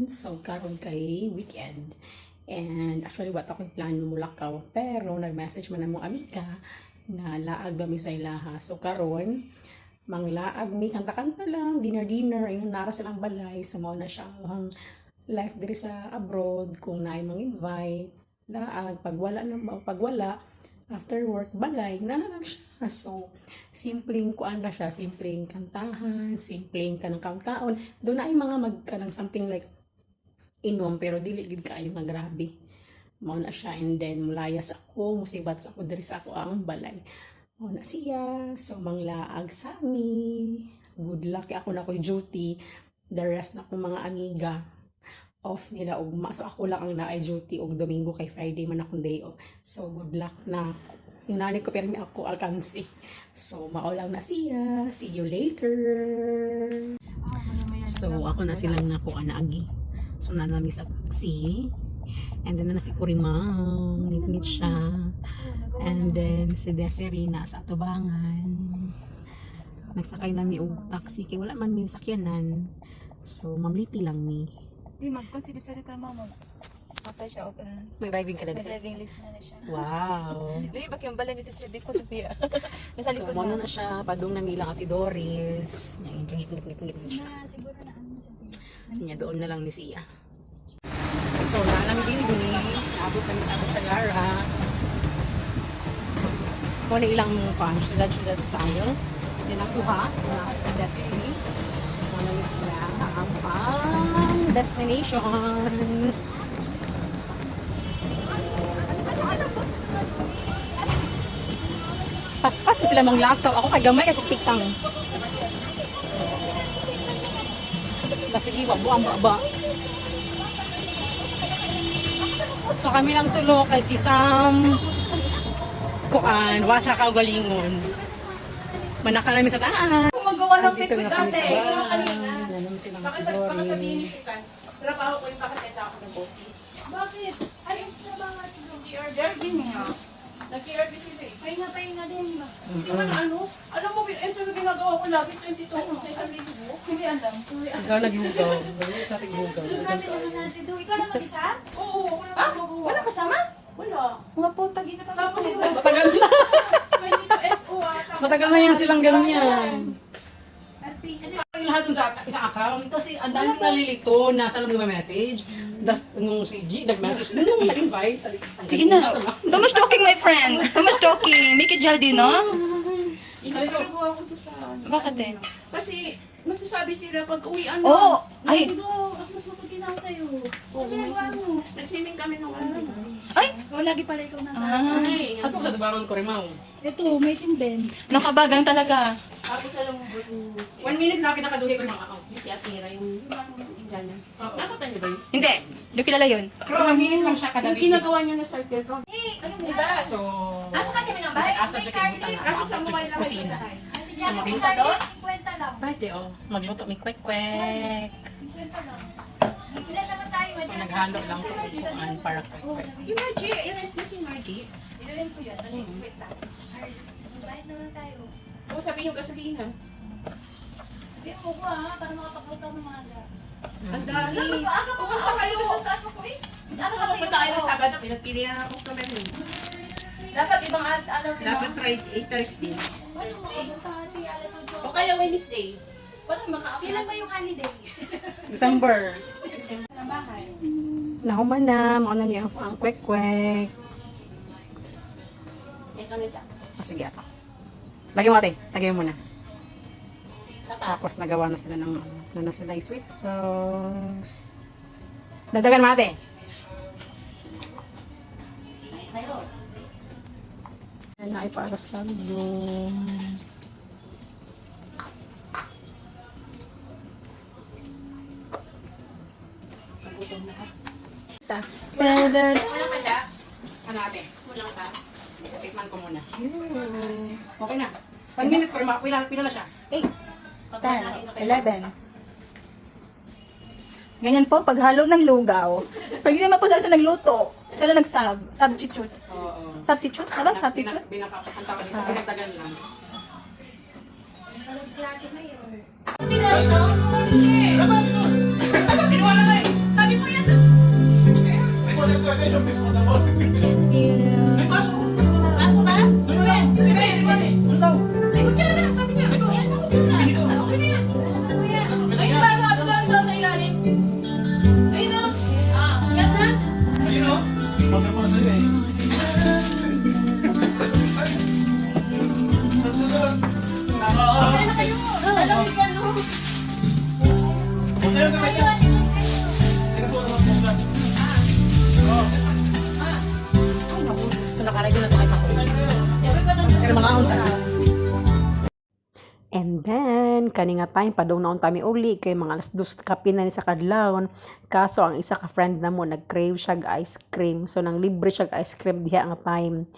So, karon kay weekend. And actually, what ako plano mo lakaw. Pero, nag-message man na mo amiga na laag ba mi sa ilaha. So, karon manglaag mi kanta-kanta lang, dinner-dinner, ayun, nara silang balay. Sumaw na siya ang life diri sa abroad. Kung naay mang-invite, laag, pagwala, after work, balay, lang siya. So, simpleng kuan ra siya, simpleng kantahan, simpleng kanang kaon-kaon. Doon na ay mga magkanang something like inom, pero dili gid kaayo nga grabe. Mao na siya, and then mulayas ako, musibat sa ako diri sa ako ang balay. Mao na siya, so manglaag sa mi. Good luck, ako na ko'y duty. The rest na akong mga amiga off nila ugma. So ako lang ang naay duty og Domingo kay Friday man akong day off. So good luck na. Yung nanay ko pero ako alkansi. So mao lang na siya. See you later. So ako na silang nakuha na agi. So nanami sa taxi. And then na si Kurimang. Ngit siya. And then si Desiree na sa Tubangan. Nagsakay lang ni og taxi kay wala man mi sakyanan. So mamliti lang mi. Di mag-consider sa ka mo apply siya og Mag-driving ka na din. driving license na siya. Wow. Di ba kayong bala nito sa likod biya. Nasa So, likod muna na siya. Padung na milang Ate Doris. Ngit siya. na siguro na ano sa Niya doon na lang ni siya. So, nalang din naabot kami sa Sagara. Kung ilang syudad style. Then ang duha, sa Desiree. Muna ni sila ang destination. Paspas na sila mang lakaw. Ako kagamay ako tiktang. Sige, wabuang baba. So kami lang tulo kay si Sam. Kuan, wasa ka galingon. Manaka namin sa taan. Gumagawa ng fit with ate. Nanon silang Doris. Trabaho ko yung pakateta ako ng office. Bakit? Ay, yung trabaho natin ng KRB niya. Nag-KRB sila eh. Pahinga din ba? Hindi man ano, alam mo, extra na ginagawa ko lagi 22 sa isang linggo. Hindi alam. Ikaw naglugaw. Sa ating lugaw. Grabe naman natin do. Ikaw lang mag-isa? Oo, wala na magawa. Wala kasama? Wala. Mga puta, gina ka. Tapos yung Matagal na. may dito SO tapos Matagal na yan silang ganyan. Ate, ano? Ang lahat dun sa isang account kasi ang dami nalilito na talang message. Tapos nung si G nag-message, nung nag-invite. Sige na. Too talking, my friend. Too talking. Make it jaldi, no? ginagawa ko to sa Bakit eh? Kasi magsasabi sila pag uwian Oo. Ay. Ay, mas maputi na ako sa'yo. Oo, ginagawa mo. Nag-swimming kami nung ano. Ay! Lagi pala ikaw nasa Ah. Ato sa tabangan ko Rimaw. Ito, may timben. Nakabagang talaga. Tapos alam mo ba yung 1 minute lang kita kadugay ko ng account. si Atira, yung Indiana. Oo. Nakata niyo ba yun? Hindi. Hindi kilala yun. Pero 1 minute lang siya kada Yung video. ginagawa niya na circle ko. Diba? So, Asa ka kami ng kasi asa dyan kayo Kasi sa mukha lang kusina. Sa Sa mga mga doon? pwede oh. Magluto may kwek-kwek. Ilan naman tayo? So, naghalo lang ko upuan para kwek-kwek. Yung Margie, i-rent mo si Margie. Ilan ko yun. Wait lang. Bayad naman tayo. Oo, sabihin yung gasolina. Hindi mo ko para makapagpunta ng mga ala. Ang dami. Mas maaga pa Pumunta kayo. Sa ano ko eh? Mas Saan ano ka ka pupunta kayo ng Sabado? Pinagpili na ng customer mo. Dapat ibang ano din Dapat Friday, Thursday. Thursday. O kaya Wednesday. Wala maka-apply. Kailan ba yung holiday? December. Ng bahay. Nakuman na. Mauna niya ang kwek-kwek. Ito na dyan. Sige ato. Lagyan mo ate. Lagyan mo muna. Tapos nagawa na sila ng sila yung sweet sauce. Dagdagan mo ate. Ayan na iparas lang doon. Then, Wala pa siya? Ano ate? Kulang ka? Tikman ko muna. Okay na. 1 minute pero pila na siya. 8, 10, 11. Ganyan po, paghalo ng lugaw. Pag hindi naman po sa nagluto, sila nag-sub. Substitute. Oo. Substitute? Ano? Substitute? Ang tawag dito. Pinagdagan lang. Si Ate Mayor. So nakaready na ito kay Pato. Pero mga unsa. And then, kani nga time, padong naon tami uli, kay mga alas 2 kape na ni sa kadlawon. Kaso, ang isa ka friend na mo, nag-crave siya ice cream. So, nang libre siya ice cream diha nga time.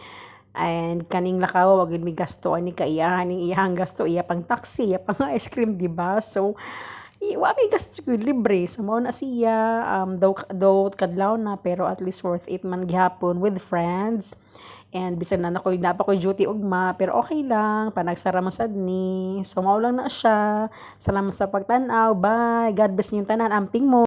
And kaning lakaw, wag mi gasto, ani ka iyahan, iyahang gasto, iya pang taxi, iya pang ice cream, diba? So, wa may gasto yun, libre. So, mao na siya, though kadlaw na, pero at least worth it man gihapon with friends. And bisan na ako, napa ko duty ugma, pero okay lang, panagsara mo sad ni. So, mao lang na siya. Salamat sa pagtanaw. Bye. God bless niyong tanan. Amping mo.